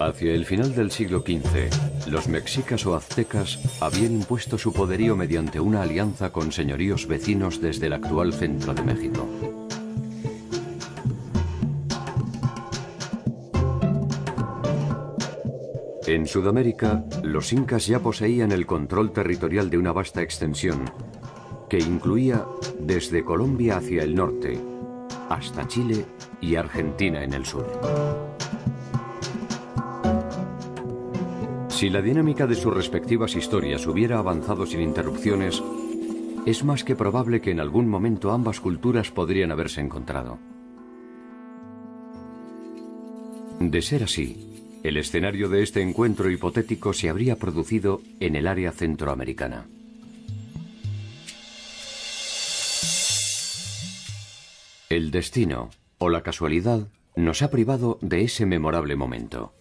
Hacia el final del siglo XV, los mexicas o aztecas habían impuesto su poderío mediante una alianza con señoríos vecinos desde el actual centro de México. En Sudamérica, los incas ya poseían el control territorial de una vasta extensión que incluía desde Colombia hacia el norte hasta Chile y Argentina en el sur. Si la dinámica de sus respectivas historias hubiera avanzado sin interrupciones, es más que probable que en algún momento ambas culturas podrían haberse encontrado. De ser así, el escenario de este encuentro hipotético se habría producido en el área centroamericana. El destino o la casualidad nos ha privado de ese memorable momento.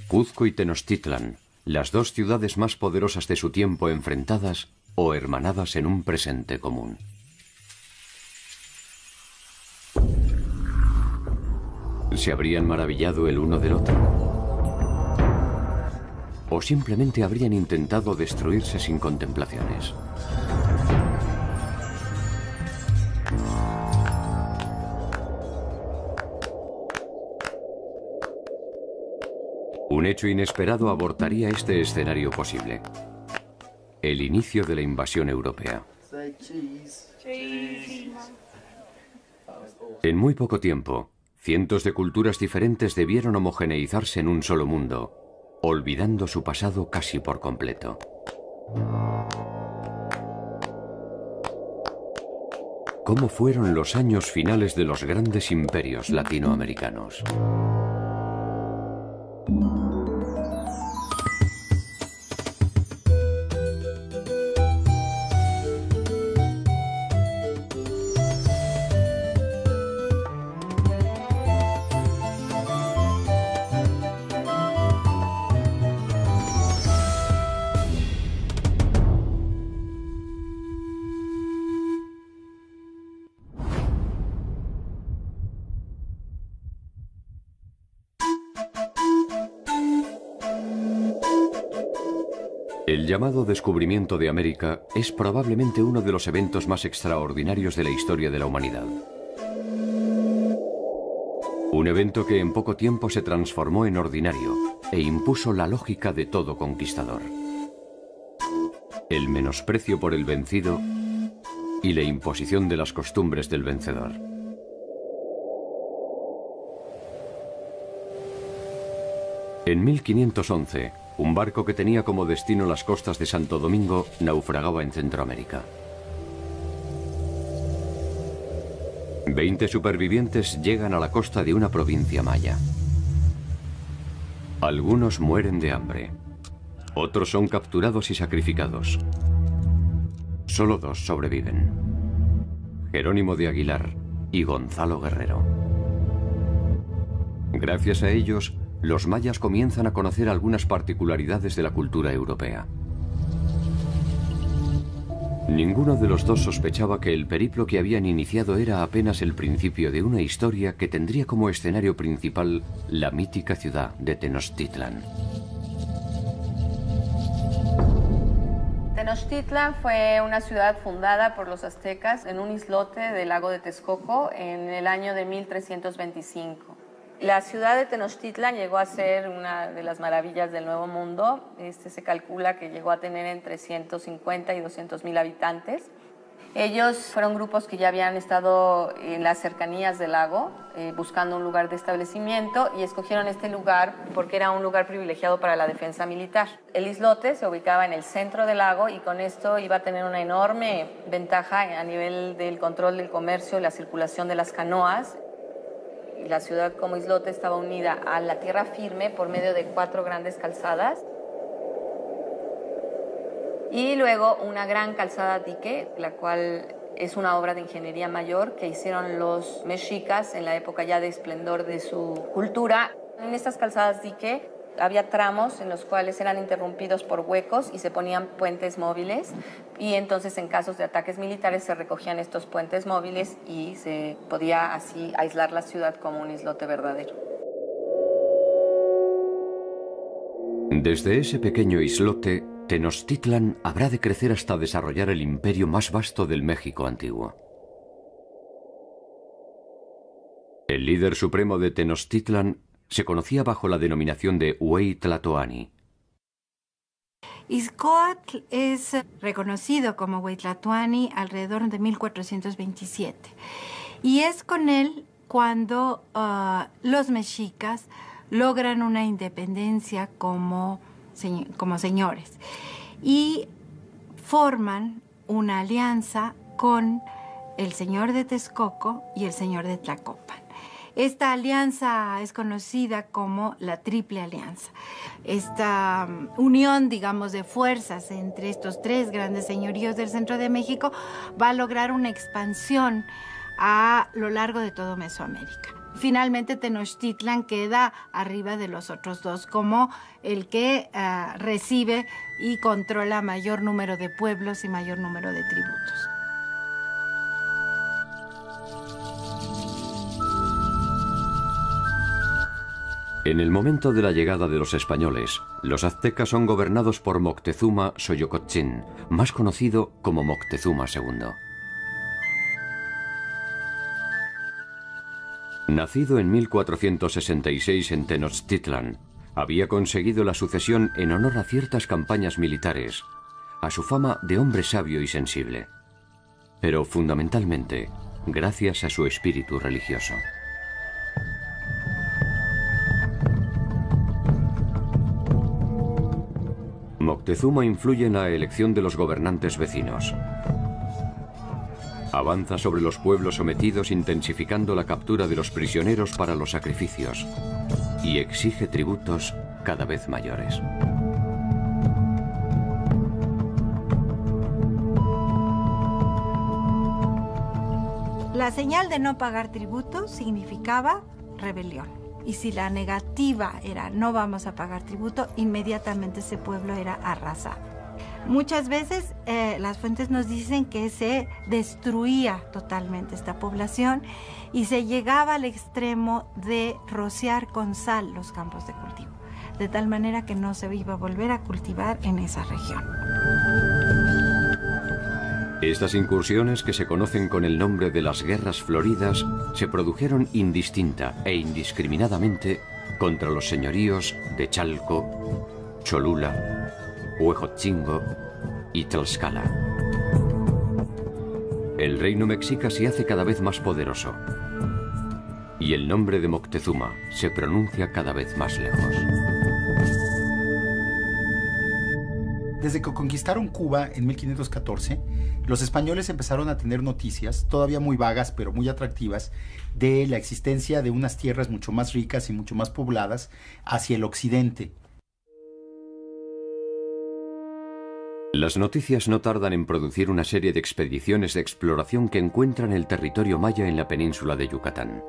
Cuzco y Tenochtitlan, las dos ciudades más poderosas de su tiempo enfrentadas o hermanadas en un presente común. ¿Se habrían maravillado el uno del otro? ¿O simplemente habrían intentado destruirse sin contemplaciones? Un hecho inesperado abortaría este escenario posible. El inicio de la invasión europea. En muy poco tiempo, cientos de culturas diferentes debieron homogeneizarse en un solo mundo, olvidando su pasado casi por completo. ¿Cómo fueron los años finales de los grandes imperios latinoamericanos? El llamado descubrimiento de América es probablemente uno de los eventos más extraordinarios de la historia de la humanidad. Un evento que en poco tiempo se transformó en ordinario e impuso la lógica de todo conquistador. El menosprecio por el vencido y la imposición de las costumbres del vencedor. En 1511, un barco que tenía como destino las costas de Santo Domingo naufragaba en Centroamérica. 20 supervivientes llegan a la costa de una provincia maya. Algunos mueren de hambre. Otros son capturados y sacrificados. Solo 2 sobreviven: Jerónimo de Aguilar y Gonzalo Guerrero. Gracias a ellos, los mayas comienzan a conocer algunas particularidades de la cultura europea. Ninguno de los dos sospechaba que el periplo que habían iniciado era apenas el principio de una historia que tendría como escenario principal la mítica ciudad de Tenochtitlan. Tenochtitlan fue una ciudad fundada por los aztecas en un islote del lago de Texcoco en el año de 1325. La ciudad de Tenochtitlan llegó a ser una de las maravillas del Nuevo Mundo. Se calcula que llegó a tener entre 150 y 200,000 habitantes. Ellos fueron grupos que ya habían estado en las cercanías del lago buscando un lugar de establecimiento y escogieron este lugar porque era un lugar privilegiado para la defensa militar. El islote se ubicaba en el centro del lago y con esto iba a tener una enorme ventaja a nivel del control del comercio y la circulación de las canoas. La ciudad como islote estaba unida a la tierra firme por medio de 4 grandes calzadas y luego una gran calzada dique, la cual es una obra de ingeniería mayor que hicieron los mexicas en la época ya de esplendor de su cultura. En estas calzadas dique había tramos en los cuales eran interrumpidos por huecos y se ponían puentes móviles y entonces en casos de ataques militares se recogían estos puentes móviles y se podía así aislar la ciudad como un islote verdadero. Desde ese pequeño islote, Tenochtitlan habrá de crecer hasta desarrollar el imperio más vasto del México antiguo. El líder supremo de Tenochtitlan se conocía bajo la denominación de Huey Tlatoani. Izcoatl es reconocido como Huey Tlatoani alrededor de 1427 y es con él cuando los mexicas logran una independencia como señores y forman una alianza con el señor de Texcoco y el señor de Tlacopan. Esta alianza es conocida como la Triple Alianza. Esta unión, digamos, de fuerzas entre estos tres grandes señoríos del centro de México va a lograr una expansión a lo largo de todo Mesoamérica. Finalmente, Tenochtitlan queda arriba de los otros dos como el que recibe y controla mayor número de pueblos y mayor número de tributos. En el momento de la llegada de los españoles, los aztecas son gobernados por Moctezuma Xoyocotzin, más conocido como Moctezuma II. Nacido en 1466 en Tenochtitlan, había conseguido la sucesión en honor a ciertas campañas militares, a su fama de hombre sabio y sensible, pero fundamentalmente gracias a su espíritu religioso. Moctezuma influye en la elección de los gobernantes vecinos. Avanza sobre los pueblos sometidos intensificando la captura de los prisioneros para los sacrificios y exige tributos cada vez mayores. La señal de no pagar tributo significaba rebelión. Y si la negativa era no vamos a pagar tributo, inmediatamente ese pueblo era arrasado. Muchas veces las fuentes nos dicen que se destruía totalmente esta población y se llegaba al extremo de rociar con sal los campos de cultivo, de tal manera que no se iba a volver a cultivar en esa región. Estas incursiones, que se conocen con el nombre de las Guerras Floridas, se produjeron indistinta e indiscriminadamente contra los señoríos de Chalco, Cholula, Huejotzingo y Tlaxcala. El reino mexica se hace cada vez más poderoso y el nombre de Moctezuma se pronuncia cada vez más lejos. Desde que conquistaron Cuba en 1514, los españoles empezaron a tener noticias, todavía muy vagas pero muy atractivas, de la existencia de unas tierras mucho más ricas y mucho más pobladas hacia el occidente. Las noticias no tardan en producir una serie de expediciones de exploración que encuentran el territorio maya en la península de Yucatán.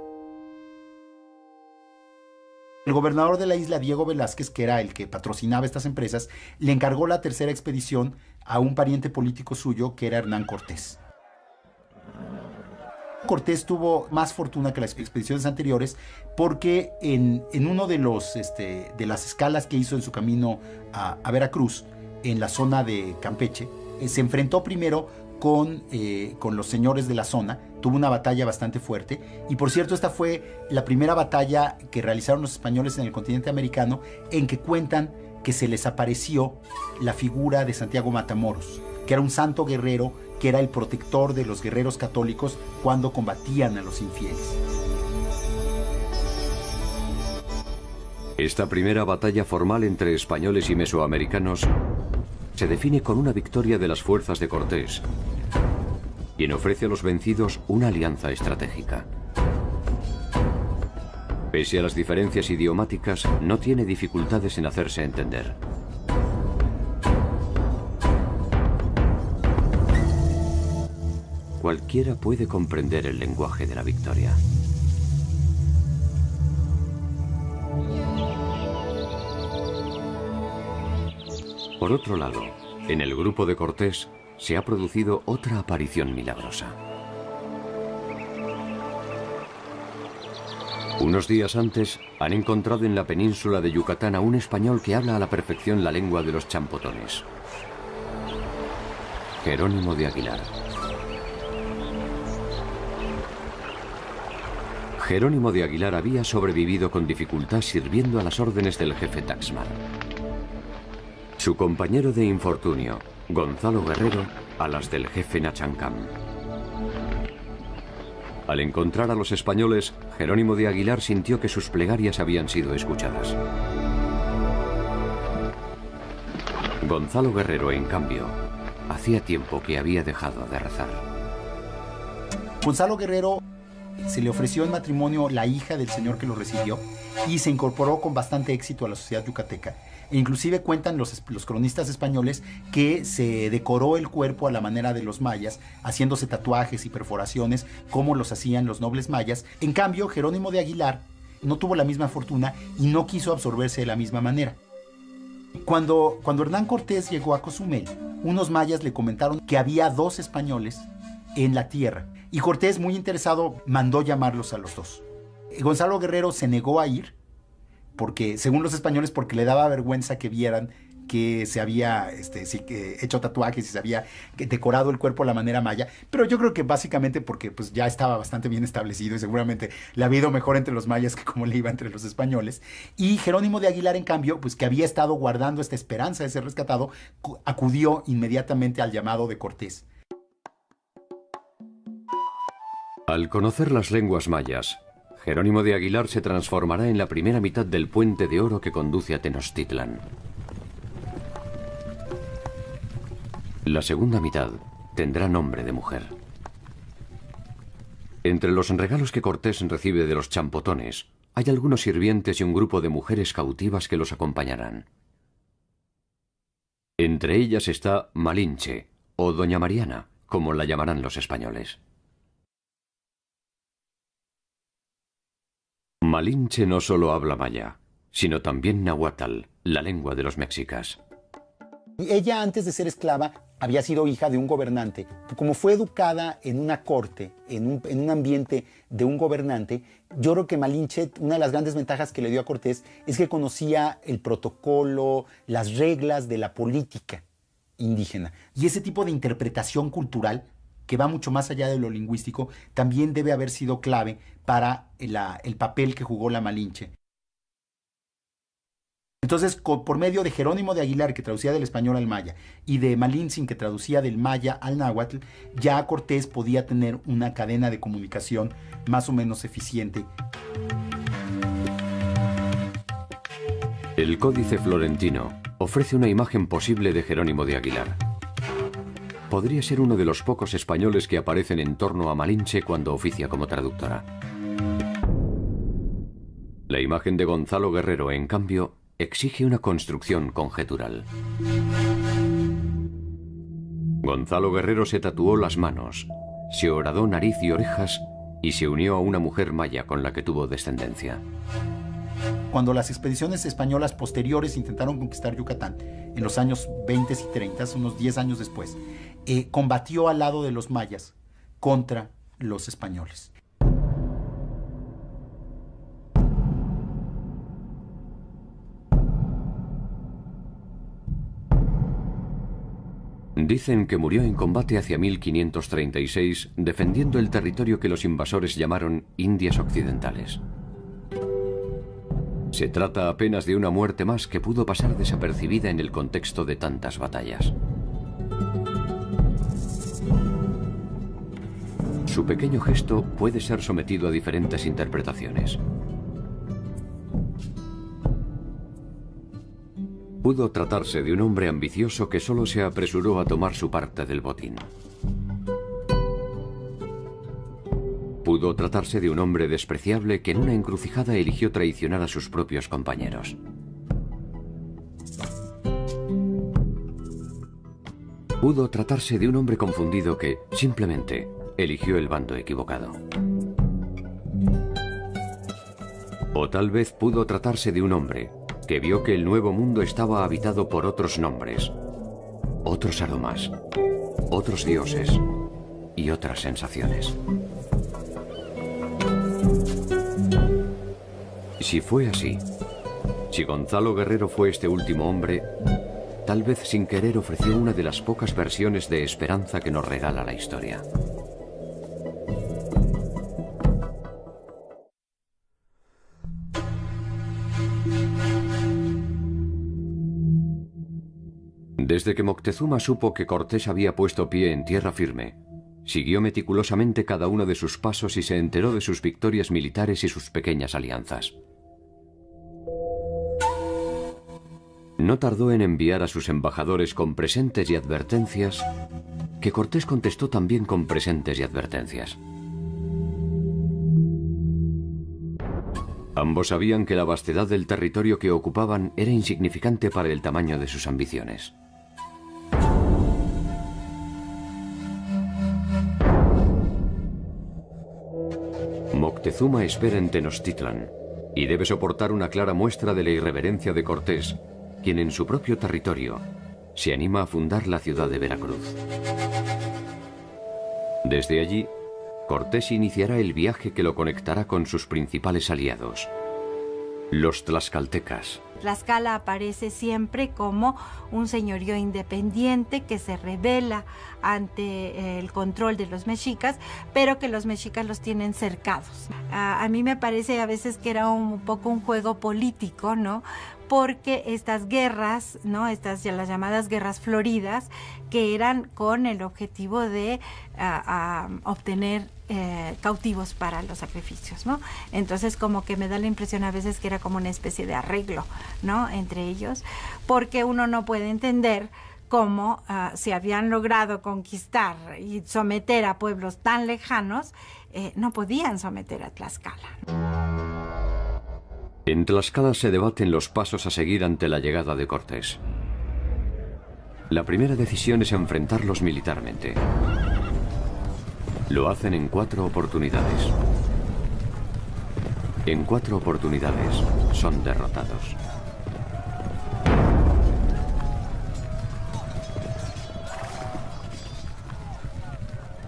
El gobernador de la isla, Diego Velázquez, que era el que patrocinaba estas empresas, le encargó la tercera expedición a un pariente político suyo, que era Hernán Cortés. Cortés tuvo más fortuna que las expediciones anteriores porque en uno de las escalas que hizo en su camino a Veracruz, en la zona de Campeche, se enfrentó primero con los señores de la zona, tuvo una batalla bastante fuerte, y por cierto esta fue la primera batalla que realizaron los españoles en el continente americano en que cuentan que se les apareció la figura de Santiago Matamoros, que era un santo guerrero, que era el protector de los guerreros católicos cuando combatían a los infieles. Esta primera batalla formal entre españoles y mesoamericanos se define con una victoria de las fuerzas de Cortés, quien ofrece a los vencidos una alianza estratégica. Pese a las diferencias idiomáticas, no tiene dificultades en hacerse entender. Cualquiera puede comprender el lenguaje de la victoria. Por otro lado, en el grupo de Cortés se ha producido otra aparición milagrosa. Unos días antes, han encontrado en la península de Yucatán a un español que habla a la perfección la lengua de los champotones. Jerónimo de Aguilar. Jerónimo de Aguilar había sobrevivido con dificultad sirviendo a las órdenes del jefe Taxmar. Su compañero de infortunio, Gonzalo Guerrero, a las del jefe Nachancam. Al encontrar a los españoles, Jerónimo de Aguilar sintió que sus plegarias habían sido escuchadas. Gonzalo Guerrero, en cambio, hacía tiempo que había dejado de rezar. Gonzalo Guerrero se le ofreció en matrimonio la hija del señor que lo recibió y se incorporó con bastante éxito a la sociedad yucateca. E inclusive cuentan los cronistas españoles que se decoró el cuerpo a la manera de los mayas, haciéndose tatuajes y perforaciones como los hacían los nobles mayas. En cambio, Jerónimo de Aguilar no tuvo la misma fortuna y no quiso absorberse de la misma manera. Cuando Hernán Cortés llegó a Cozumel, unos mayas le comentaron que había 2 españoles en la tierra. Y Cortés, muy interesado, mandó llamarlos a los 2. Gonzalo Guerrero se negó a ir, porque, según los españoles, porque le daba vergüenza que vieran que se había hecho tatuajes y se había decorado el cuerpo a la manera maya. Pero yo creo que básicamente porque pues, ya estaba bastante bien establecido y seguramente le había ido mejor entre los mayas que como le iba entre los españoles. Y Jerónimo de Aguilar, en cambio, pues que había estado guardando esta esperanza de ser rescatado, acudió inmediatamente al llamado de Cortés. Al conocer las lenguas mayas, Jerónimo de Aguilar se transformará en la primera mitad del puente de oro que conduce a Tenochtitlan. La segunda mitad tendrá nombre de mujer. Entre los regalos que Cortés recibe de los champotones, hay algunos sirvientes y un grupo de mujeres cautivas que los acompañarán. Entre ellas está Malinche, o Doña Mariana, como la llamarán los españoles. Malinche no solo habla maya, sino también náhuatl, la lengua de los mexicas. Ella, antes de ser esclava, había sido hija de un gobernante. Como fue educada en una corte, en un ambiente de un gobernante, yo creo que Malinche, una de las grandes ventajas que le dio a Cortés es que conocía el protocolo, las reglas de la política indígena. Y ese tipo de interpretación cultural, que va mucho más allá de lo lingüístico, también debe haber sido clave para el papel que jugó la Malinche. Entonces, por medio de Jerónimo de Aguilar, que traducía del español al maya, y de Malintzin, que traducía del maya al náhuatl, ya Cortés podía tener una cadena de comunicación más o menos eficiente. El Códice Florentino ofrece una imagen posible de Jerónimo de Aguilar. Podría ser uno de los pocos españoles que aparecen en torno a Malinche cuando oficia como traductora. La imagen de Gonzalo Guerrero, en cambio, exige una construcción conjetural. Gonzalo Guerrero se tatuó las manos, se horadó nariz y orejas y se unió a una mujer maya con la que tuvo descendencia. Cuando las expediciones españolas posteriores intentaron conquistar Yucatán, en los años 20 y 30, unos 10 años después, combatió al lado de los mayas contra los españoles. Dicen que murió en combate hacia 1536, defendiendo el territorio que los invasores llamaron Indias Occidentales. Se trata apenas de una muerte más que pudo pasar desapercibida en el contexto de tantas batallas. Su pequeño gesto puede ser sometido a diferentes interpretaciones. Pudo tratarse de un hombre ambicioso que solo se apresuró a tomar su parte del botín. Pudo tratarse de un hombre despreciable que en una encrucijada eligió traicionar a sus propios compañeros. Pudo tratarse de un hombre confundido que, simplemente, eligió el bando equivocado. O tal vez pudo tratarse de un hombre que vio que el nuevo mundo estaba habitado por otros nombres, otros aromas, otros dioses y otras sensaciones. Si fue así, si Gonzalo Guerrero fue este último hombre, tal vez sin querer ofreció una de las pocas versiones de esperanza que nos regala la historia. Desde que Moctezuma supo que Cortés había puesto pie en tierra firme, siguió meticulosamente cada uno de sus pasos y se enteró de sus victorias militares y sus pequeñas alianzas. No tardó en enviar a sus embajadores con presentes y advertencias, que Cortés contestó también con presentes y advertencias. Ambos sabían que la vastedad del territorio que ocupaban era insignificante para el tamaño de sus ambiciones. Moctezuma espera en Tenochtitlan y debe soportar una clara muestra de la irreverencia de Cortés, quien en su propio territorio se anima a fundar la ciudad de Veracruz. Desde allí, Cortés iniciará el viaje que lo conectará con sus principales aliados, los tlaxcaltecas. Tlaxcala aparece siempre como un señorío independiente que se rebela ante el control de los mexicas, pero que los mexicas los tienen cercados. A mí me parece a veces que era un poco un juego político, ¿no? Porque estas guerras, ¿no? Estas las llamadas guerras floridas, que eran con el objetivo de obtener cautivos para los sacrificios, ¿no? Entonces como que me da la impresión a veces que era como una especie de arreglo, ¿no? Entre ellos, porque uno no puede entender cómo se habían logrado conquistar y someter a pueblos tan lejanos, no podían someter a Tlaxcala. En Tlaxcala se debaten los pasos a seguir ante la llegada de Cortés. La primera decisión es enfrentarlos militarmente. Lo hacen en 4 oportunidades. En 4 oportunidades son derrotados.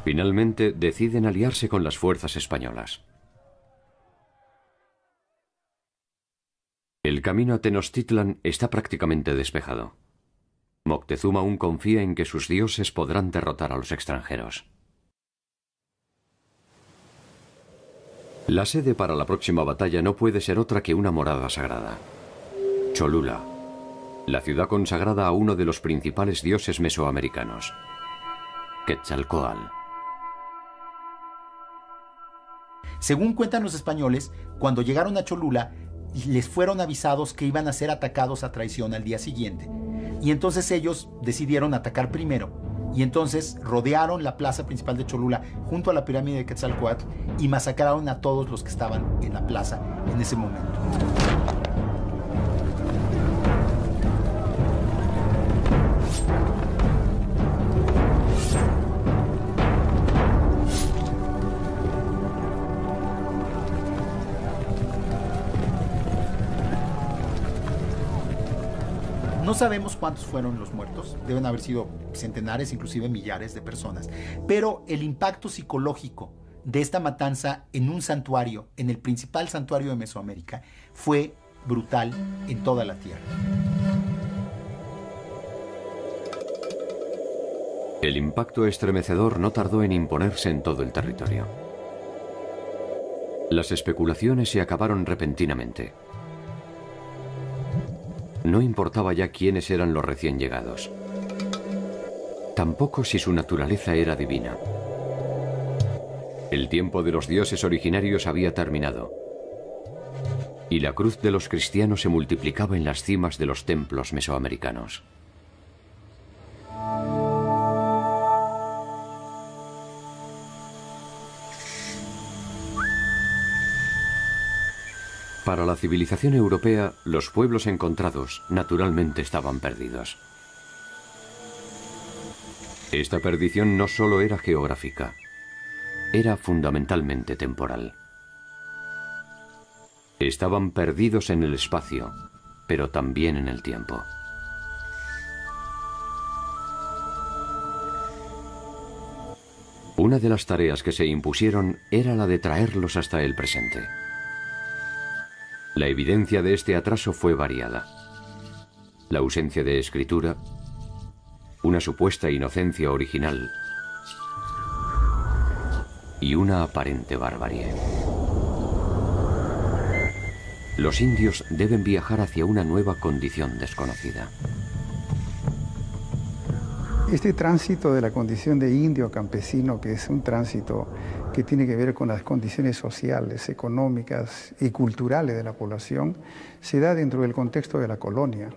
Finalmente deciden aliarse con las fuerzas españolas. El camino a Tenochtitlan está prácticamente despejado. Moctezuma aún confía en que sus dioses podrán derrotar a los extranjeros. La sede para la próxima batalla no puede ser otra que una morada sagrada, Cholula, la ciudad consagrada a uno de los principales dioses mesoamericanos, Quetzalcóatl. Según cuentan los españoles, cuando llegaron a Cholula, les fueron avisados que iban a ser atacados a traición al día siguiente. Y entonces ellos decidieron atacar primero. Y entonces rodearon la plaza principal de Cholula junto a la pirámide de Quetzalcóatl y masacraron a todos los que estaban en la plaza en ese momento. No sabemos cuántos fueron los muertos, deben haber sido centenares, inclusive millares de personas, pero el impacto psicológico de esta matanza en un santuario, en el principal santuario de Mesoamérica, fue brutal en toda la tierra. El impacto estremecedor no tardó en imponerse en todo el territorio. Las especulaciones se acabaron repentinamente. No importaba ya quiénes eran los recién llegados. Tampoco si su naturaleza era divina. El tiempo de los dioses originarios había terminado. Y la cruz de los cristianos se multiplicaba en las cimas de los templos mesoamericanos. Para la civilización europea, los pueblos encontrados naturalmente estaban perdidos. Esta perdición no solo era geográfica, era fundamentalmente temporal. Estaban perdidos en el espacio, pero también en el tiempo. Una de las tareas que se impusieron era la de traerlos hasta el presente. La evidencia de este atraso fue variada. La ausencia de escritura, una supuesta inocencia original y una aparente barbarie. Los indios deben viajar hacia una nueva condición desconocida. Este tránsito de la condición de indio campesino, que es un tránsito que tiene que ver con las condiciones sociales, económicas y culturales de la población, se da dentro del contexto de la colonia.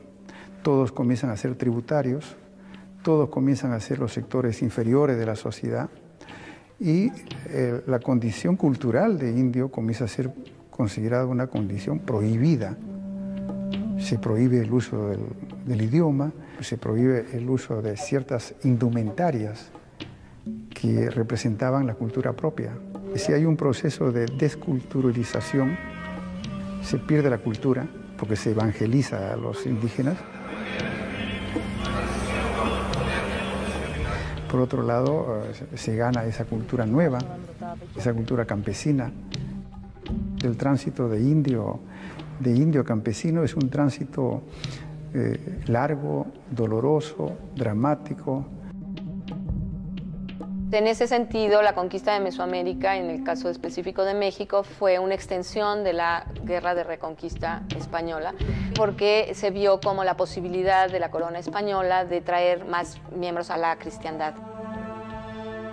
Todos comienzan a ser tributarios, todos comienzan a ser los sectores inferiores de la sociedad y la condición cultural de indio comienza a ser considerada una condición prohibida. Se prohíbe el uso del idioma, se prohíbe el uso de ciertas indumentarias que representaban la cultura propia. Si hay un proceso de desculturalización, se pierde la cultura porque se evangeliza a los indígenas. Por otro lado, se gana esa cultura nueva, esa cultura campesina. El tránsito de indio campesino es un tránsito largo, doloroso, dramático. En ese sentido, la conquista de Mesoamérica, en el caso específico de México, fue una extensión de la guerra de reconquista española, porque se vio como la posibilidad de la corona española de traer más miembros a la cristiandad.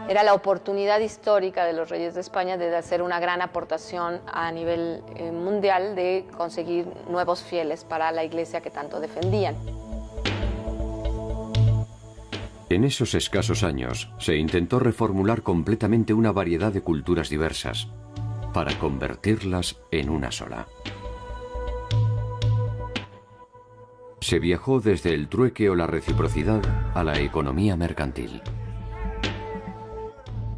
Era la oportunidad histórica de los reyes de España de hacer una gran aportación a nivel mundial, de conseguir nuevos fieles para la iglesia que tanto defendían. En esos escasos años se intentó reformular completamente una variedad de culturas diversas para convertirlas en una sola. Se viajó desde el trueque o la reciprocidad a la economía mercantil.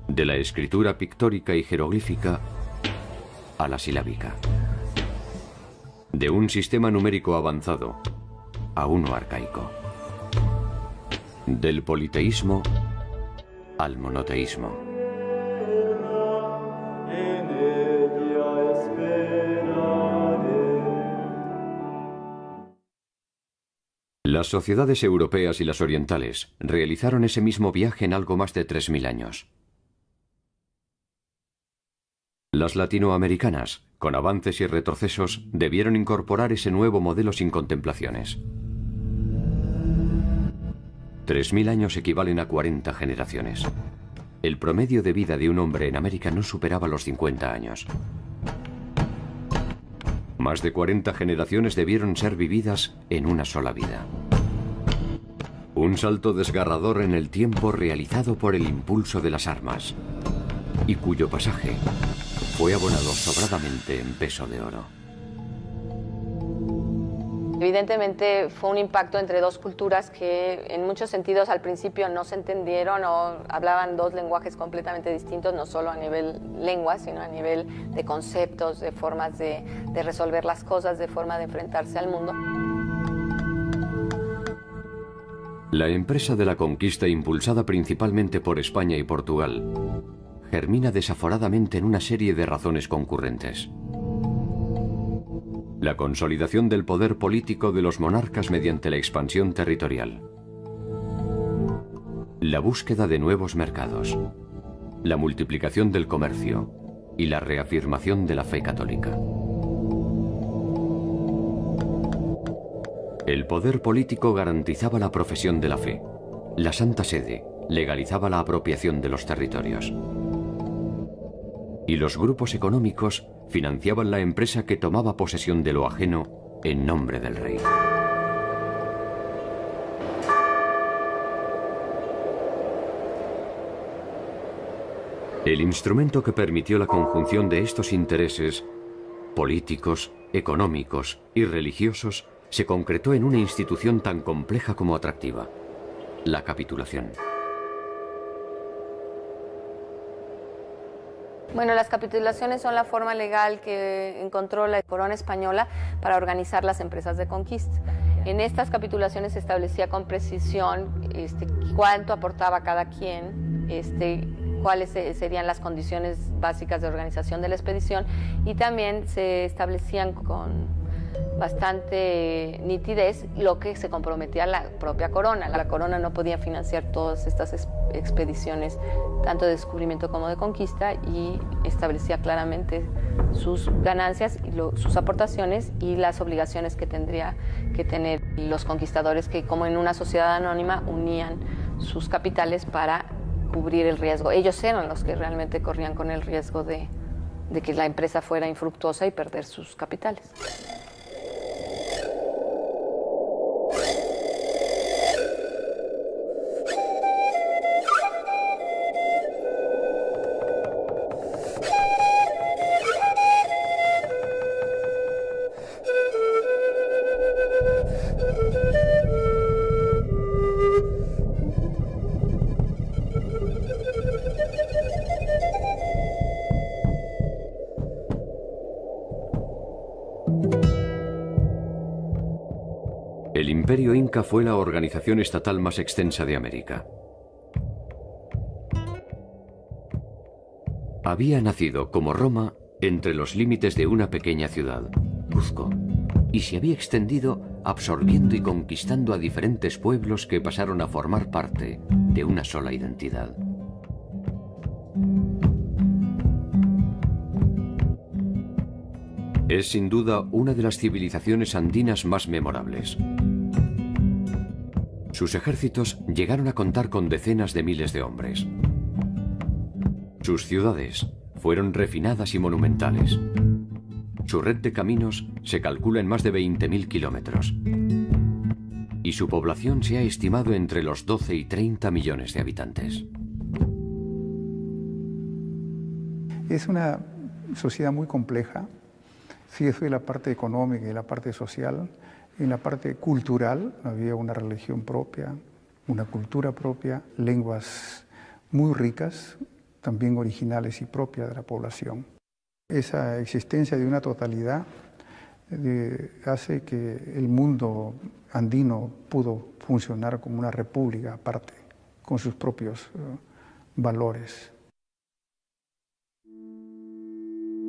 De la escritura pictórica y jeroglífica a la silábica. De un sistema numérico avanzado a uno arcaico. Del politeísmo al monoteísmo. Las sociedades europeas y las orientales realizaron ese mismo viaje en algo más de 3000 años. Las latinoamericanas, con avances y retrocesos, debieron incorporar ese nuevo modelo sin contemplaciones. 3000 años equivalen a 40 generaciones. El promedio de vida de un hombre en América no superaba los 50 años. Más de 40 generaciones debieron ser vividas en una sola vida. Un salto desgarrador en el tiempo realizado por el impulso de las armas, y cuyo pasaje fue abonado sobradamente en peso de oro. Evidentemente fue un impacto entre dos culturas que en muchos sentidos al principio no se entendieron o hablaban dos lenguajes completamente distintos, no solo a nivel lengua, sino a nivel de conceptos, de formas de resolver las cosas, de forma de enfrentarse al mundo. La empresa de la conquista, impulsada principalmente por España y Portugal, germina desaforadamente en una serie de razones concurrentes. La consolidación del poder político de los monarcas mediante la expansión territorial. La búsqueda de nuevos mercados. La multiplicación del comercio y la reafirmación de la fe católica. El poder político garantizaba la profesión de la fe. La Santa Sede legalizaba la apropiación de los territorios. Y los grupos económicos financiaban la empresa que tomaba posesión de lo ajeno en nombre del rey. El instrumento que permitió la conjunción de estos intereses políticos, económicos y religiosos se concretó en una institución tan compleja como atractiva: la capitulación. Bueno, las capitulaciones son la forma legal que encontró la corona española para organizar las empresas de conquista. En estas capitulaciones se establecía con precisión cuánto aportaba cada quien, cuáles serían las condiciones básicas de organización de la expedición, y también se establecían con bastante nitidez lo que se comprometía la propia corona. La corona no podía financiar todas estas expediciones, tanto de descubrimiento como de conquista, y establecía claramente sus ganancias, y sus aportaciones y las obligaciones que tendría que tener los conquistadores, que como en una sociedad anónima unían sus capitales para cubrir el riesgo. Ellos eran los que realmente corrían con el riesgo de que la empresa fuera infructuosa y perder sus capitales. El Imperio Inca fue la organización estatal más extensa de América. Había nacido, como Roma, entre los límites de una pequeña ciudad, Cuzco, y se había extendido absorbiendo y conquistando a diferentes pueblos que pasaron a formar parte de una sola identidad. Es sin duda una de las civilizaciones andinas más memorables. Sus ejércitos llegaron a contar con decenas de miles de hombres. Sus ciudades fueron refinadas y monumentales. Su red de caminos se calcula en más de 20.000 kilómetros. Y su población se ha estimado entre los 12 y 30 millones de habitantes. Es una sociedad muy compleja. Sí, eso es la parte económica y la parte social. En la parte cultural había una religión propia, una cultura propia, lenguas muy ricas, también originales y propias de la población. Esa existencia de una totalidad hace que el mundo andino pudo funcionar como una república aparte, con sus propios valores.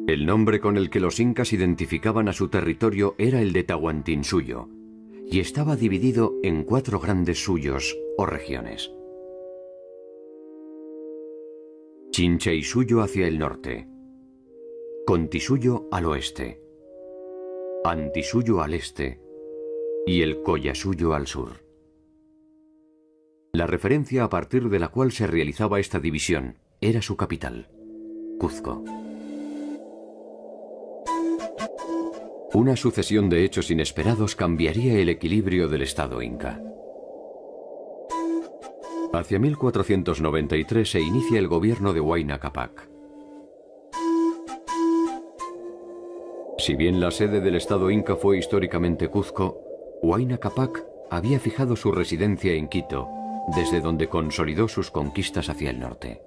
El nombre con el que los incas identificaban a su territorio era el de Tahuantinsuyo, y estaba dividido en 4 grandes suyos o regiones. Chincheysuyo hacia el norte, Contisuyo al oeste, Antisuyo al este y el Collasuyo al sur. La referencia a partir de la cual se realizaba esta división era su capital, Cuzco. Una sucesión de hechos inesperados cambiaría el equilibrio del Estado inca. Hacia 1493 se inicia el gobierno de Huayna Cápac. Si bien la sede del Estado inca fue históricamente Cuzco, Huayna Cápac había fijado su residencia en Quito, desde donde consolidó sus conquistas hacia el norte.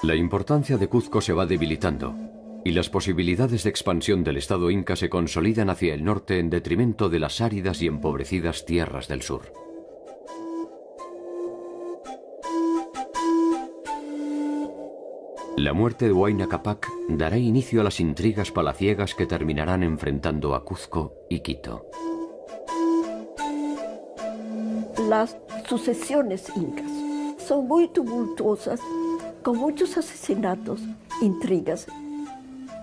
La importancia de Cuzco se va debilitando, y las posibilidades de expansión del Estado inca se consolidan hacia el norte en detrimento de las áridas y empobrecidas tierras del sur. La muerte de Huayna Cápac dará inicio a las intrigas palaciegas que terminarán enfrentando a Cuzco y Quito. Las sucesiones incas son muy tumultuosas, con muchos asesinatos, intrigas,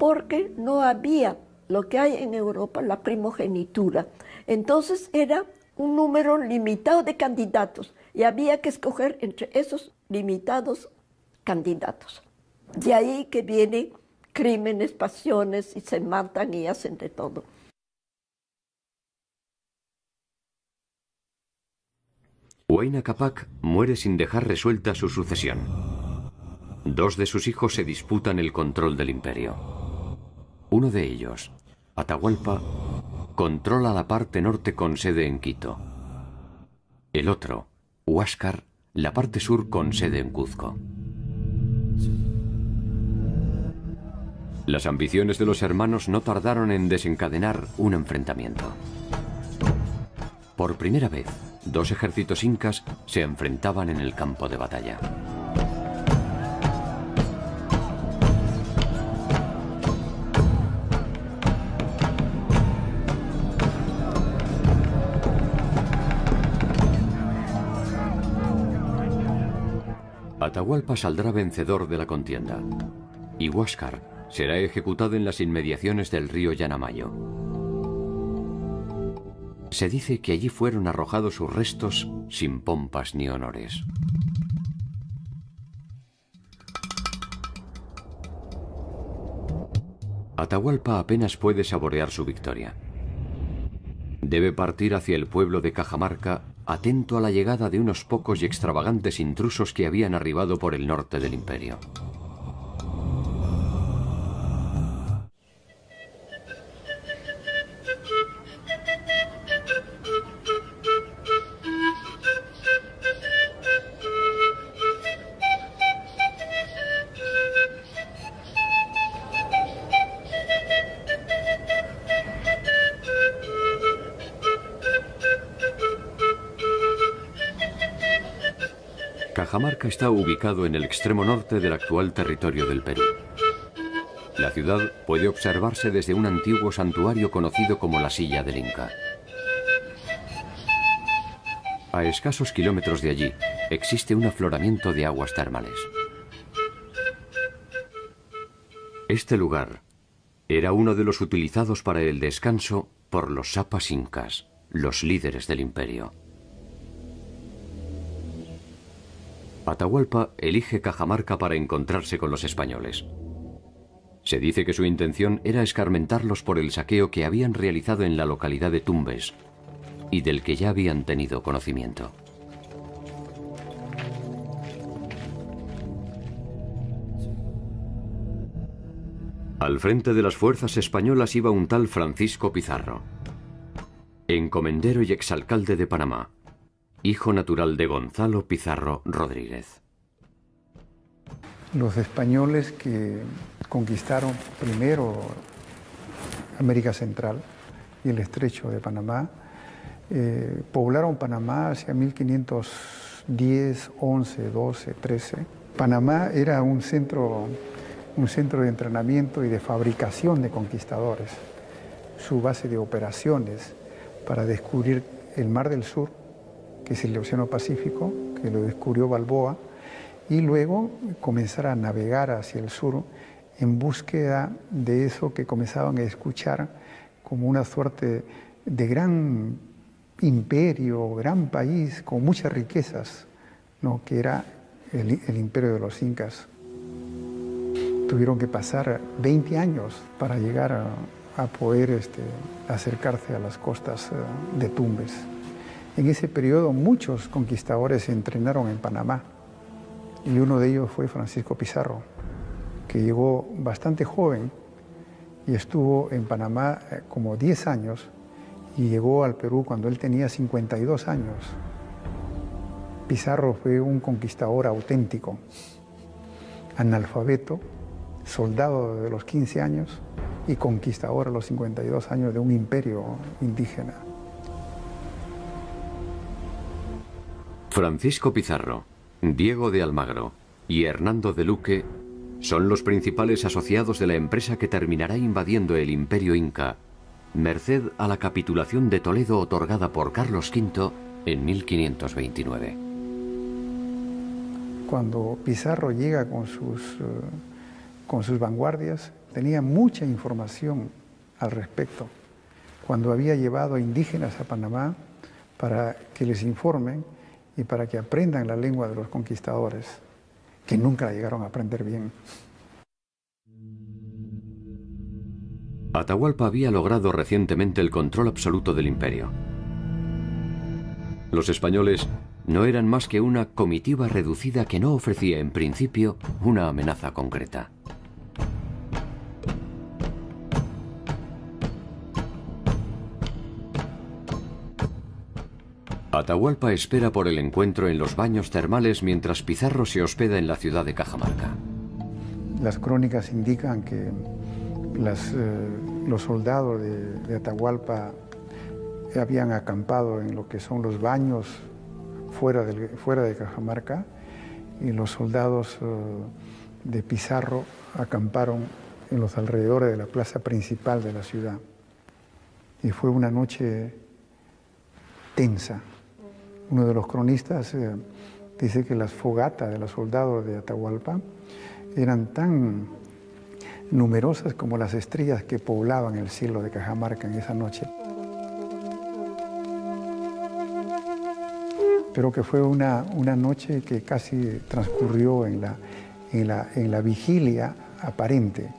porque no había lo que hay en Europa, la primogenitura. Entonces era un número limitado de candidatos y había que escoger entre esos limitados candidatos. De ahí que vienen crímenes, pasiones, y se matan y hacen de todo. Huayna Cápac muere sin dejar resuelta su sucesión. 2 de sus hijos se disputan el control del imperio. Uno de ellos, Atahualpa, controla la parte norte con sede en Quito. El otro, Huáscar, la parte sur con sede en Cuzco. Las ambiciones de los hermanos no tardaron en desencadenar un enfrentamiento. Por primera vez, dos ejércitos incas se enfrentaban en el campo de batalla. Atahualpa saldrá vencedor de la contienda y Huáscar será ejecutado en las inmediaciones del río Yanamayo. Se dice que allí fueron arrojados sus restos sin pompas ni honores. Atahualpa apenas puede saborear su victoria. Debe partir hacia el pueblo de Cajamarca, atento a la llegada de unos pocos y extravagantes intrusos que habían arribado por el norte del imperio. Cajamarca está ubicado en el extremo norte del actual territorio del Perú. La ciudad puede observarse desde un antiguo santuario conocido como la Silla del Inca. A escasos kilómetros de allí existe un afloramiento de aguas termales. Este lugar era uno de los utilizados para el descanso por los sapas incas, los líderes del imperio. Atahualpa elige Cajamarca para encontrarse con los españoles. Se dice que su intención era escarmentarlos por el saqueo que habían realizado en la localidad de Tumbes y del que ya habían tenido conocimiento. Al frente de las fuerzas españolas iba un tal Francisco Pizarro, encomendero y exalcalde de Panamá, hijo natural de Gonzalo Pizarro Rodríguez. Los españoles que conquistaron primero América Central y el estrecho de Panamá, poblaron Panamá hacia 1510, 11, 12, 13. Panamá era un centro de entrenamiento y de fabricación de conquistadores. Su base de operaciones para descubrir el Mar del Sur, que es el Océano Pacífico, que lo descubrió Balboa, y luego comenzar a navegar hacia el sur en búsqueda de eso que comenzaban a escuchar como una suerte de gran imperio, gran país con muchas riquezas, ¿no?, que era el imperio de los incas. Tuvieron que pasar 20 años para llegar a poder acercarse a las costas de Tumbes. En ese periodo muchos conquistadores se entrenaron en Panamá y uno de ellos fue Francisco Pizarro, que llegó bastante joven y estuvo en Panamá como 10 años y llegó al Perú cuando él tenía 52 años. Pizarro fue un conquistador auténtico, analfabeto, soldado de los 15 años y conquistador a los 52 años de un imperio indígena. Francisco Pizarro, Diego de Almagro y Hernando de Luque son los principales asociados de la empresa que terminará invadiendo el imperio inca, merced a la capitulación de Toledo otorgada por Carlos V en 1529. Cuando Pizarro llega con sus vanguardias, tenía mucha información al respecto. Cuando había llevado a indígenas a Panamá para que les informen y para que aprendan la lengua de los conquistadores, que nunca la llegaron a aprender bien. Atahualpa había logrado recientemente el control absoluto del imperio. Los españoles no eran más que una comitiva reducida que no ofrecía en principio una amenaza concreta. Atahualpa espera por el encuentro en los baños termales mientras Pizarro se hospeda en la ciudad de Cajamarca. Las crónicas indican que los soldados de Atahualpa habían acampado en lo que son los baños fuera de Cajamarca, y los soldados de Pizarro acamparon en los alrededores de la plaza principal de la ciudad. Y fue una noche tensa. Uno de los cronistas dice que las fogatas de los soldados de Atahualpa eran tan numerosas como las estrellas que poblaban el cielo de Cajamarca en esa noche. Pero que fue una noche que casi transcurrió en la vigilia aparente,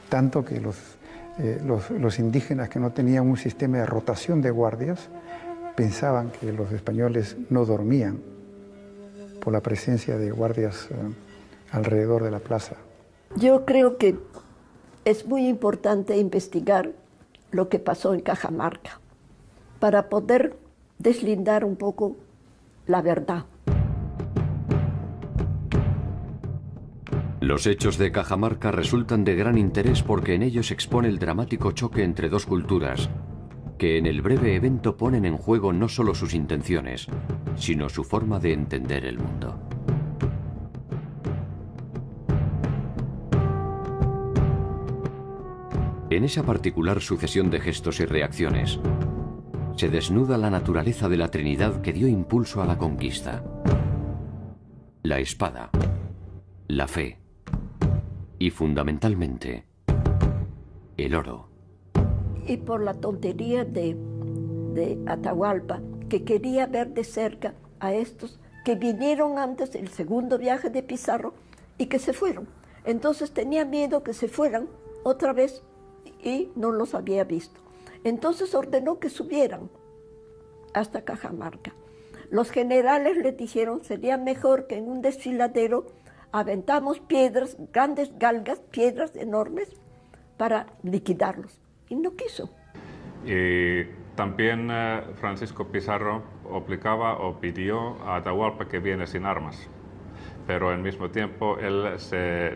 tanto que los indígenas que no tenían un sistema de rotación de guardias pensaban que los españoles no dormían por la presencia de guardias alrededor de la plaza. Yo creo que es muy importante investigar lo que pasó en Cajamarca para poder deslindar un poco la verdad. Los hechos de Cajamarca resultan de gran interés porque en ellos se expone el dramático choque entre dos culturas, que en el breve evento ponen en juego no solo sus intenciones, sino su forma de entender el mundo. En esa particular sucesión de gestos y reacciones, se desnuda la naturaleza de la Trinidad que dio impulso a la conquista: la espada, la fe y, fundamentalmente, el oro. Y por la tontería de Atahualpa, que quería ver de cerca a estos que vinieron antes del segundo viaje de Pizarro y que se fueron. Entonces tenía miedo que se fueran otra vez y no los había visto. Entonces ordenó que subieran hasta Cajamarca. Los generales les dijeron: sería mejor que en un desfiladero aventamos piedras, grandes galgas, piedras enormes, para liquidarlos. Y no quiso. Y también Francisco Pizarro obligaba o pidió a Atahualpa que viene sin armas, pero al mismo tiempo él se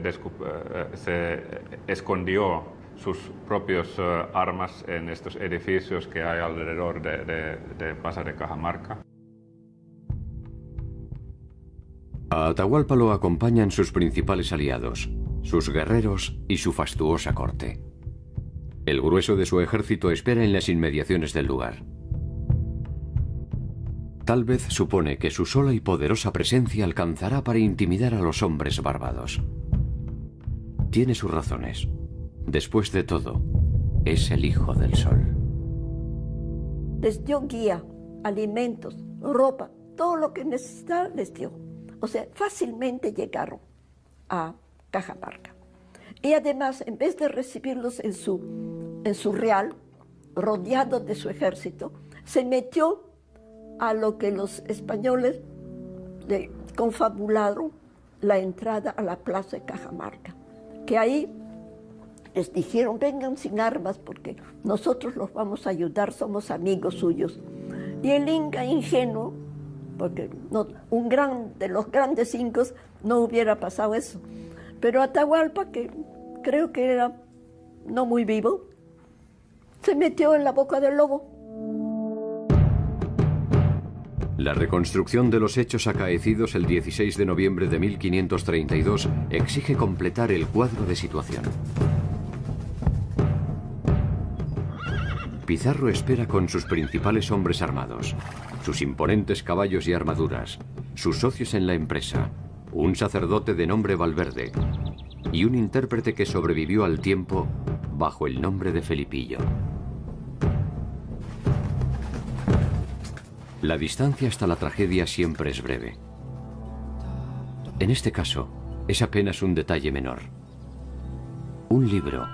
escondió sus propios armas en estos edificios que hay alrededor de Plaza de Cajamarca. A Atahualpa lo acompañan sus principales aliados, sus guerreros y su fastuosa corte. El grueso de su ejército espera en las inmediaciones del lugar. Tal vez supone que su sola y poderosa presencia alcanzará para intimidar a los hombres barbados. Tiene sus razones. Después de todo, es el Hijo del Sol. Les dio guía, alimentos, ropa, todo lo que necesitaban les dio. O sea, fácilmente llegaron a Cajamarca. Y además, en vez de recibirlos en su real, rodeado de su ejército, se metió a lo que los españoles le confabularon la entrada a la plaza de Cajamarca, que ahí les dijeron: vengan sin armas porque nosotros los vamos a ayudar, somos amigos suyos. Y el inca ingenuo, porque de los grandes incas no hubiera pasado eso, pero Atahualpa, que creo que era no muy vivo, se metió en la boca del lobo. La reconstrucción de los hechos acaecidos el 16 de noviembre de 1532 exige completar el cuadro de situación. Pizarro espera con sus principales hombres armados, sus imponentes caballos y armaduras, sus socios en la empresa, un sacerdote de nombre Valverde y un intérprete que sobrevivió al tiempo bajo el nombre de Felipillo. La distancia hasta la tragedia siempre es breve. En este caso, es apenas un detalle menor. Un libro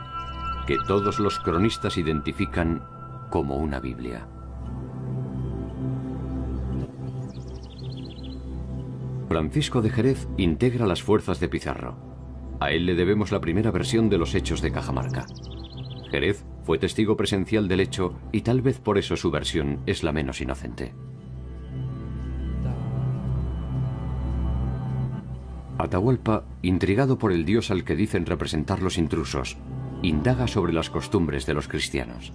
que todos los cronistas identifican como una Biblia. Francisco de Jerez integra las fuerzas de Pizarro. A él le debemos la primera versión de los hechos de Cajamarca. Jerez fue testigo presencial del hecho y tal vez por eso su versión es la menos inocente. Atahualpa, intrigado por el dios al que dicen representar los intrusos, indaga sobre las costumbres de los cristianos.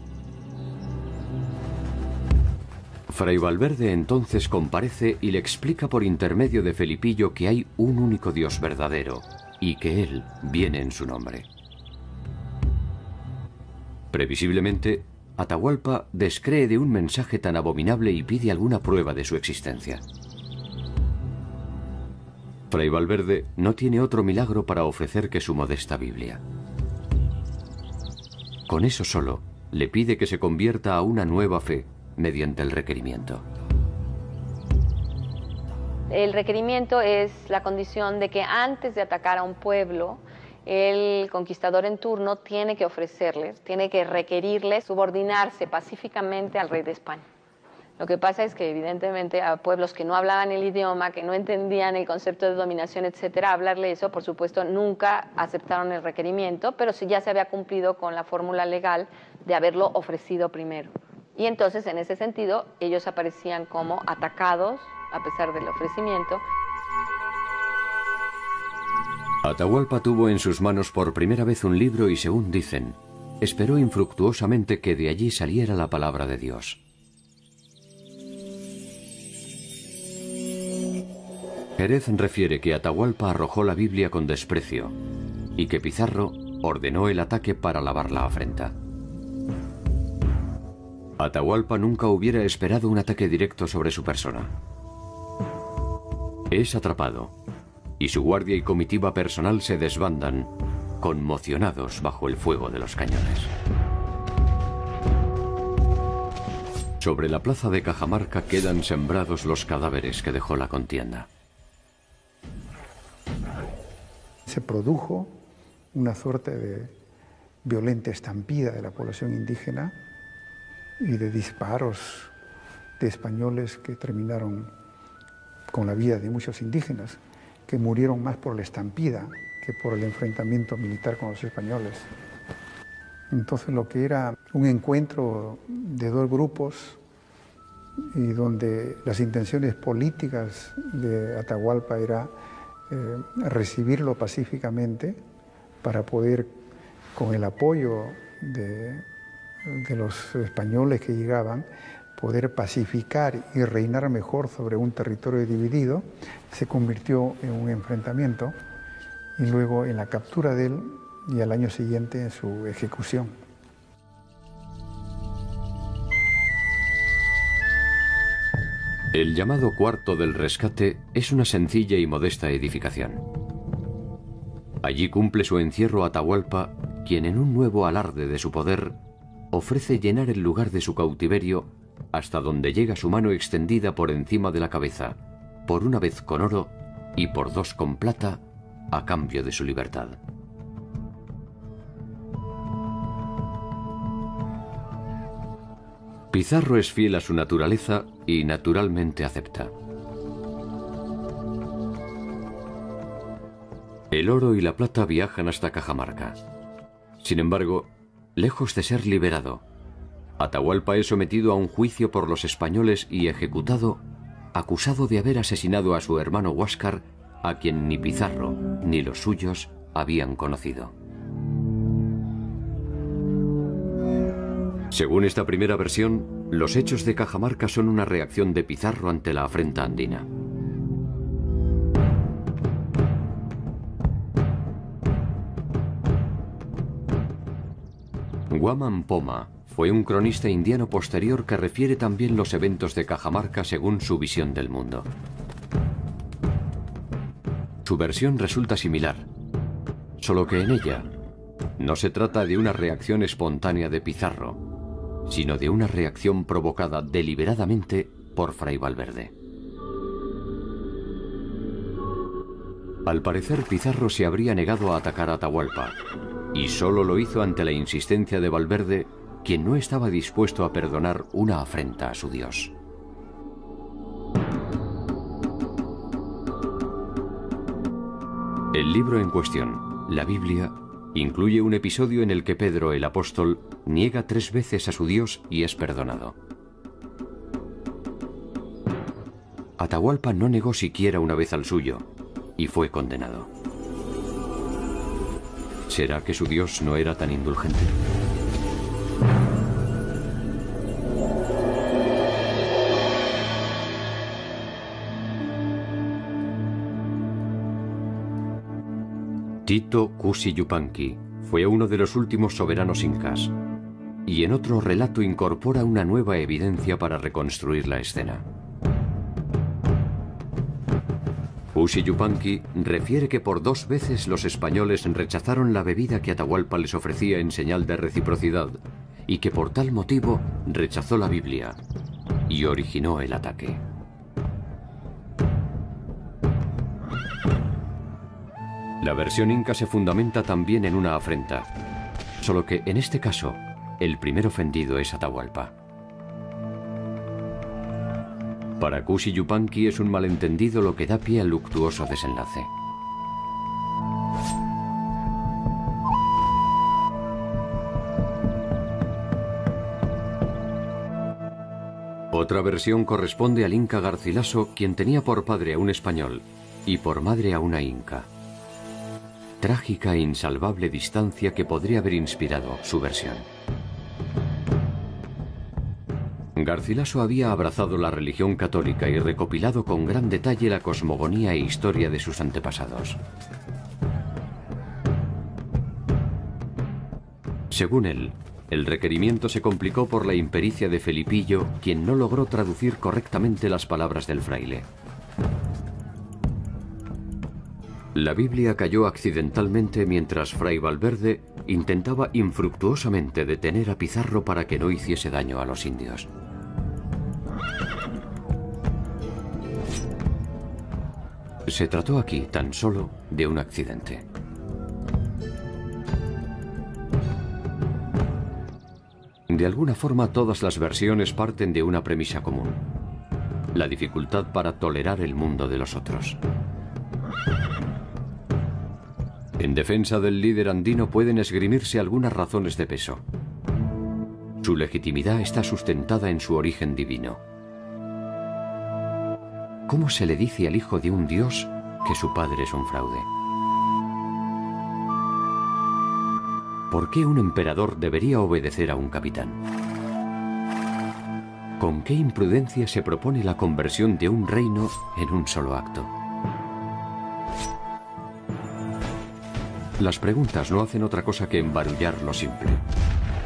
Fray Valverde entonces comparece y le explica por intermedio de Felipillo que hay un único Dios verdadero y que Él viene en su nombre. Previsiblemente, Atahualpa descree de un mensaje tan abominable y pide alguna prueba de su existencia. Fray Valverde no tiene otro milagro para ofrecer que su modesta Biblia. Con eso solo, le pide que se convierta a una nueva fe mediante el requerimiento. El requerimiento es la condición de que antes de atacar a un pueblo, el conquistador en turno tiene que ofrecerles, tiene que requerirles subordinarse pacíficamente al rey de España. Lo que pasa es que evidentemente a pueblos que no hablaban el idioma, que no entendían el concepto de dominación, etcétera, hablarle eso, por supuesto, nunca aceptaron el requerimiento, pero sí ya se había cumplido con la fórmula legal de haberlo ofrecido primero. Y entonces, en ese sentido, ellos aparecían como atacados, a pesar del ofrecimiento. Atahualpa tuvo en sus manos por primera vez un libro y, según dicen, esperó infructuosamente que de allí saliera la palabra de Dios. Jerez refiere que Atahualpa arrojó la Biblia con desprecio y que Pizarro ordenó el ataque para lavar la afrenta. Atahualpa nunca hubiera esperado un ataque directo sobre su persona. Es atrapado, y su guardia y comitiva personal se desbandan, conmocionados bajo el fuego de los cañones. Sobre la plaza de Cajamarca quedan sembrados los cadáveres que dejó la contienda. Se produjo una suerte de violenta estampida de la población indígena y de disparos de españoles que terminaron con la vida de muchos indígenas, que murieron más por la estampida que por el enfrentamiento militar con los españoles. Entonces lo que era un encuentro de dos grupos y donde las intenciones políticas de Atahualpa era recibirlo pacíficamente para poder, con el apoyo de los españoles que llegaban, poder pacificar y reinar mejor sobre un territorio dividido, se convirtió en un enfrentamiento y luego en la captura de él y al año siguiente en su ejecución. El llamado Cuarto del Rescate es una sencilla y modesta edificación. Allí cumple su encierro Atahualpa, quien en un nuevo alarde de su poder ofrece llenar el lugar de su cautiverio hasta donde llega su mano extendida por encima de la cabeza, por una vez con oro y por dos con plata, a cambio de su libertad. Pizarro es fiel a su naturaleza y naturalmente acepta. El oro y la plata viajan hasta Cajamarca. Sin embargo, lejos de ser liberado, Atahualpa es sometido a un juicio por los españoles y ejecutado, acusado de haber asesinado a su hermano Huáscar, a quien ni Pizarro ni los suyos habían conocido. Según esta primera versión, los hechos de Cajamarca son una reacción de Pizarro ante la afrenta andina. Guamán Poma fue un cronista indiano posterior que refiere también los eventos de Cajamarca según su visión del mundo. Su versión resulta similar, solo que en ella no se trata de una reacción espontánea de Pizarro, sino de una reacción provocada deliberadamente por Fray Valverde. Al parecer, Pizarro se habría negado a atacar a Atahualpa, y solo lo hizo ante la insistencia de Valverde, quien no estaba dispuesto a perdonar una afrenta a su Dios. El libro en cuestión, la Biblia, incluye un episodio en el que Pedro el apóstol niega 3 veces a su Dios y es perdonado. Atahualpa no negó siquiera una vez al suyo y fue condenado. ¿Será que su Dios no era tan indulgente? Tito Cusi Yupanqui fue uno de los últimos soberanos incas, y en otro relato incorpora una nueva evidencia para reconstruir la escena. Cusi Yupanqui refiere que por 2 veces los españoles rechazaron la bebida que Atahualpa les ofrecía en señal de reciprocidad, y que por tal motivo rechazó la Biblia y originó el ataque. La versión inca se fundamenta también en una afrenta, solo que en este caso el primer ofendido es Atahualpa. Para Cusi Yupanqui es un malentendido lo que da pie al luctuoso desenlace. Otra versión corresponde al inca Garcilaso, quien tenía por padre a un español y por madre a una inca. Trágica e insalvable distancia que podría haber inspirado su versión. Garcilaso había abrazado la religión católica y recopilado con gran detalle la cosmogonía e historia de sus antepasados. Según él, el requerimiento se complicó por la impericia de Felipillo, quien no logró traducir correctamente las palabras del fraile. La Biblia cayó accidentalmente mientras Fray Valverde intentaba infructuosamente detener a Pizarro para que no hiciese daño a los indios. Se trató aquí tan solo de un accidente. De alguna forma todas las versiones parten de una premisa común: la dificultad para tolerar el mundo de los otros. En defensa del líder andino pueden esgrimirse algunas razones de peso. Su legitimidad está sustentada en su origen divino. ¿Cómo se le dice al hijo de un dios que su padre es un fraude? ¿Por qué un emperador debería obedecer a un capitán? ¿Con qué imprudencia se propone la conversión de un reino en un solo acto? Las preguntas no hacen otra cosa que embarullar lo simple.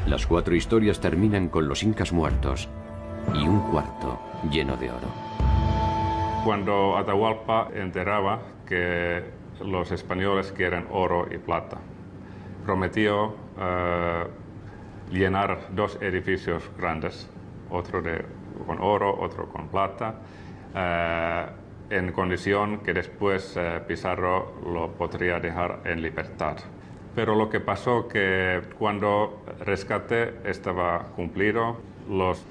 Las 4 historias terminan con los incas muertos y un cuarto lleno de oro. Cuando Atahualpa enteraba que los españoles quieren oro y plata, prometió llenar 2 edificios grandes, otro con oro, otro con plata, en condición que después Pizarro lo podría dejar en libertad. Pero lo que pasó que cuando el rescate estaba cumplido, las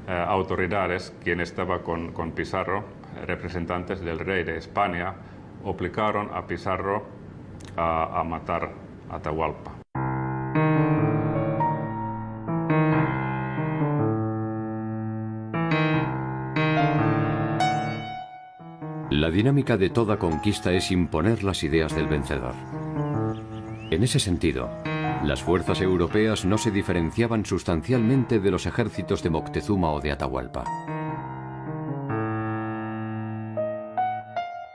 autoridades, quien estaba con Pizarro, representantes del rey de España, obligaron a Pizarro a matar a Atahualpa. La dinámica de toda conquista es imponer las ideas del vencedor. En ese sentido, las fuerzas europeas no se diferenciaban sustancialmente de los ejércitos de Moctezuma o de Atahualpa.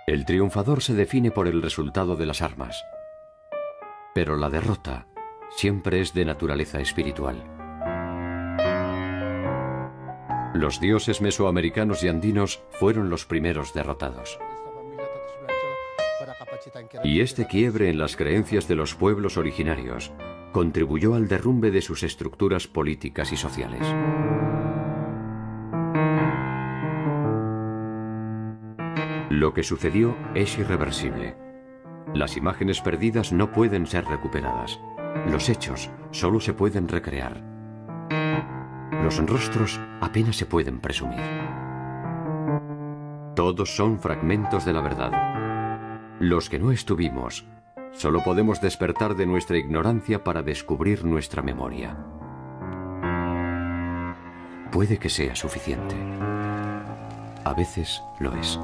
El triunfador se define por el resultado de las armas, pero la derrota siempre es de naturaleza espiritual. Los dioses mesoamericanos y andinos fueron los primeros derrotados. Y este quiebre en las creencias de los pueblos originarios contribuyó al derrumbe de sus estructuras políticas y sociales. Lo que sucedió es irreversible. Las imágenes perdidas no pueden ser recuperadas. Los hechos solo se pueden recrear. Los rostros apenas se pueden presumir. Todos son fragmentos de la verdad. Los que no estuvimos, solo podemos despertar de nuestra ignorancia para descubrir nuestra memoria. Puede que sea suficiente. A veces lo es.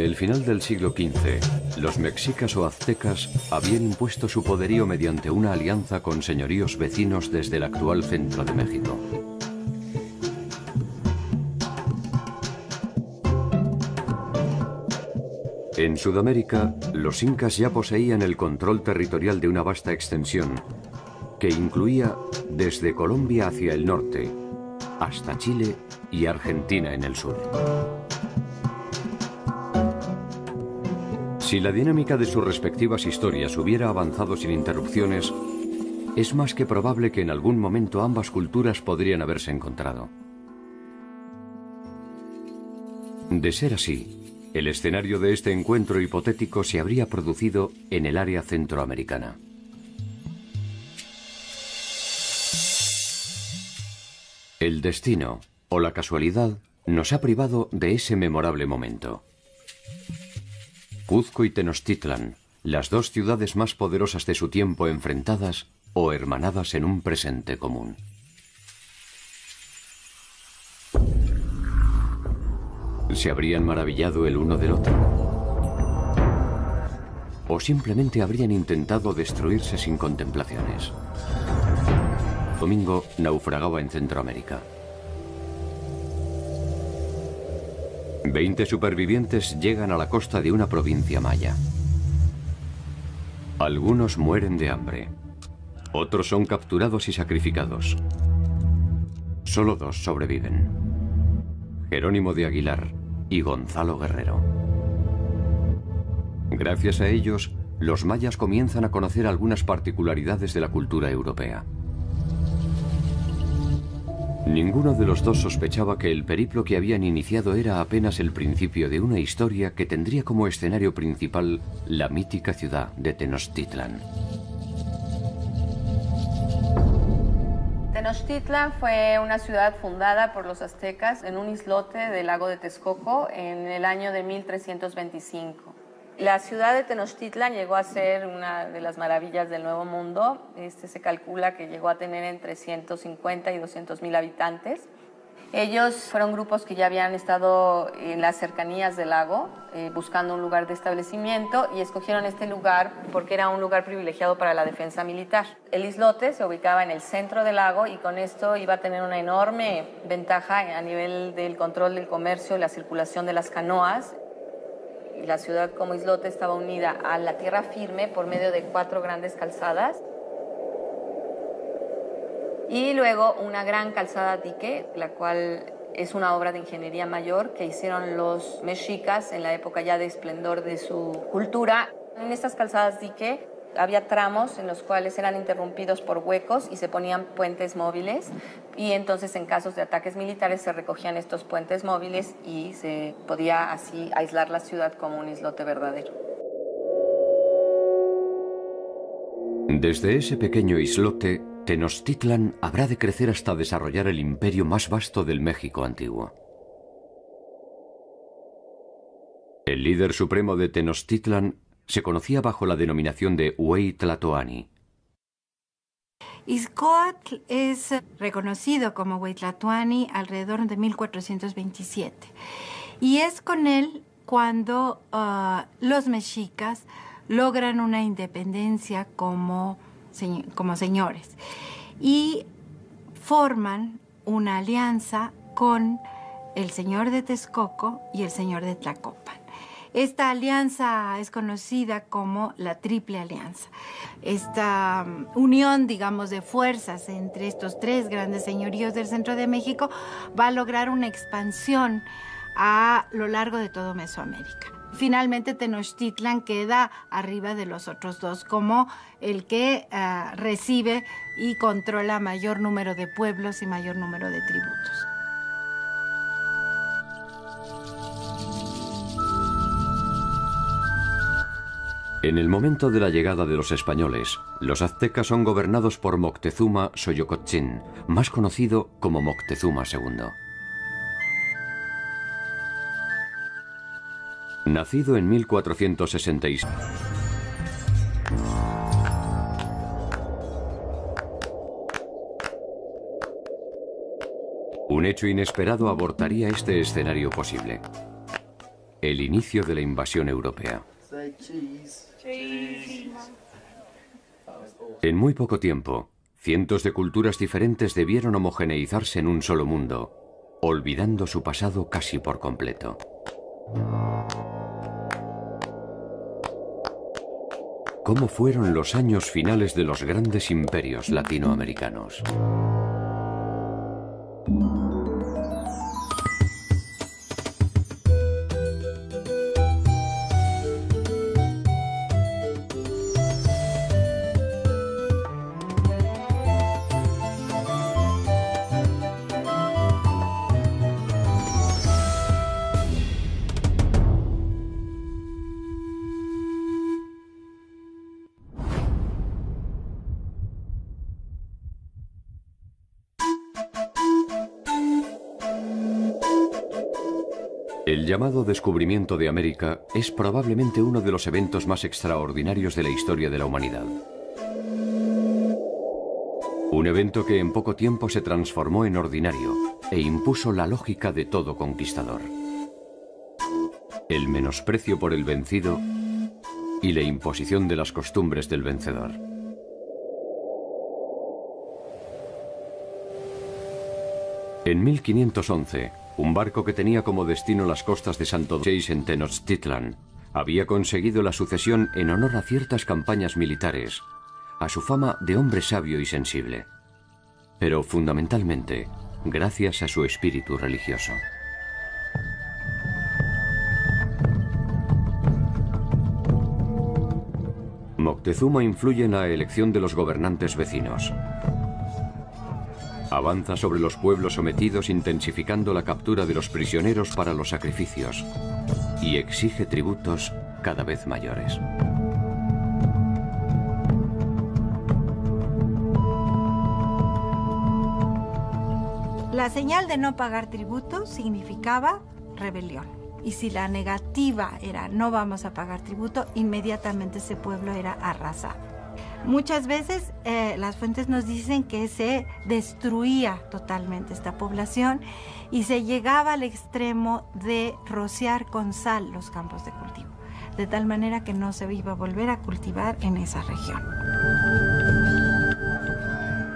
el final del siglo XV, los mexicas o aztecas habían impuesto su poderío mediante una alianza con señoríos vecinos desde el actual centro de México. En Sudamérica, los incas ya poseían el control territorial de una vasta extensión que incluía desde Colombia hacia el norte, hasta Chile y Argentina en el sur. Si la dinámica de sus respectivas historias hubiera avanzado sin interrupciones, es más que probable que en algún momento ambas culturas podrían haberse encontrado. De ser así, el escenario de este encuentro hipotético se habría producido en el área centroamericana. El destino, o la casualidad, nos ha privado de ese memorable momento. Cuzco y Tenochtitlan, las dos ciudades más poderosas de su tiempo enfrentadas o hermanadas en un presente común. ¿Se habrían maravillado el uno del otro? ¿O simplemente habrían intentado destruirse sin contemplaciones? Domingo naufragaba en Centroamérica. 20 supervivientes llegan a la costa de una provincia maya. Algunos mueren de hambre. Otros son capturados y sacrificados. Solo 2 sobreviven: Jerónimo de Aguilar y Gonzalo Guerrero. Gracias a ellos, los mayas comienzan a conocer algunas particularidades de la cultura europea. Ninguno de los dos sospechaba que el periplo que habían iniciado era apenas el principio de una historia que tendría como escenario principal la mítica ciudad de Tenochtitlan. Tenochtitlan fue una ciudad fundada por los aztecas en un islote del lago de Texcoco en el año de 1325. La ciudad de Tenochtitlan llegó a ser una de las maravillas del Nuevo Mundo. Se calcula que llegó a tener entre 150 y 200,000 habitantes. Ellos fueron grupos que ya habían estado en las cercanías del lago buscando un lugar de establecimiento y escogieron este lugar porque era un lugar privilegiado para la defensa militar. El islote se ubicaba en el centro del lago y con esto iba a tener una enorme ventaja a nivel del control del comercio y la circulación de las canoas. La ciudad como islote estaba unida a la tierra firme por medio de 4 grandes calzadas y luego una gran calzada dique, la cual es una obra de ingeniería mayor que hicieron los mexicas en la época ya de esplendor de su cultura. En estas calzadas dique había tramos en los cuales eran interrumpidos por huecos y se ponían puentes móviles y entonces en casos de ataques militares se recogían estos puentes móviles y se podía así aislar la ciudad como un islote verdadero. Desde ese pequeño islote, Tenochtitlan habrá de crecer hasta desarrollar el imperio más vasto del México antiguo. El líder supremo de Tenochtitlan se conocía bajo la denominación de Hueytlatoani. Izcoatl es reconocido como Hueytlatoani alrededor de 1427 y es con él cuando los mexicas logran una independencia como señores y forman una alianza con el señor de Texcoco y el señor de Tlacopan. Esta alianza es conocida como la Triple Alianza. Esta unión, digamos, de fuerzas entre estos 3 grandes señoríos del centro de México va a lograr una expansión a lo largo de todo Mesoamérica. Finalmente, Tenochtitlan queda arriba de los otros 2 como el que recibe y controla mayor número de pueblos y mayor número de tributos. En el momento de la llegada de los españoles, los aztecas son gobernados por Moctezuma Xoyocotzin, más conocido como Moctezuma II. Nacido en 1466. Un hecho inesperado abortaría este escenario posible. el inicio de la invasión europea. En muy poco tiempo, cientos de culturas diferentes debieron homogeneizarse en un solo mundo, olvidando su pasado casi por completo. ¿Cómo fueron los años finales de los grandes imperios latinoamericanos? El llamado descubrimiento de América es probablemente uno de los eventos más extraordinarios de la historia de la humanidad. Un evento que en poco tiempo se transformó en ordinario e impuso la lógica de todo conquistador: el menosprecio por el vencido y la imposición de las costumbres del vencedor. En 1511, un barco que tenía como destino las costas de Santo Domingo en Tenochtitlan había conseguido la sucesión en honor a ciertas campañas militares, a su fama de hombre sabio y sensible, pero fundamentalmente gracias a su espíritu religioso. Moctezuma influye en la elección de los gobernantes vecinos. Avanza sobre los pueblos sometidos intensificando la captura de los prisioneros para los sacrificios y exige tributos cada vez mayores. La señal de no pagar tributo significaba rebelión. Y si la negativa era no vamos a pagar tributo, inmediatamente ese pueblo era arrasado. Muchas veces las fuentes nos dicen que se destruía totalmente esta población y se llegaba al extremo de rociar con sal los campos de cultivo, de tal manera que no se iba a volver a cultivar en esa región.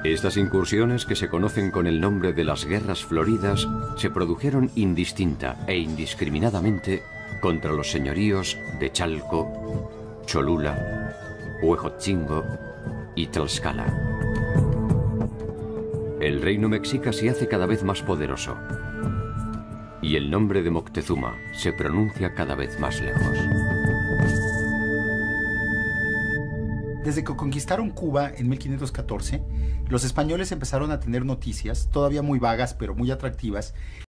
Estas incursiones, que se conocen con el nombre de las Guerras Floridas, se produjeron indistinta e indiscriminadamente contra los señoríos de Chalco, Cholula, Huejotzingo y Tlaxcala. El reino mexica se hace cada vez más poderoso y el nombre de Moctezuma se pronuncia cada vez más lejos. Desde que conquistaron Cuba en 1514, los españoles empezaron a tener noticias, todavía muy vagas pero muy atractivas,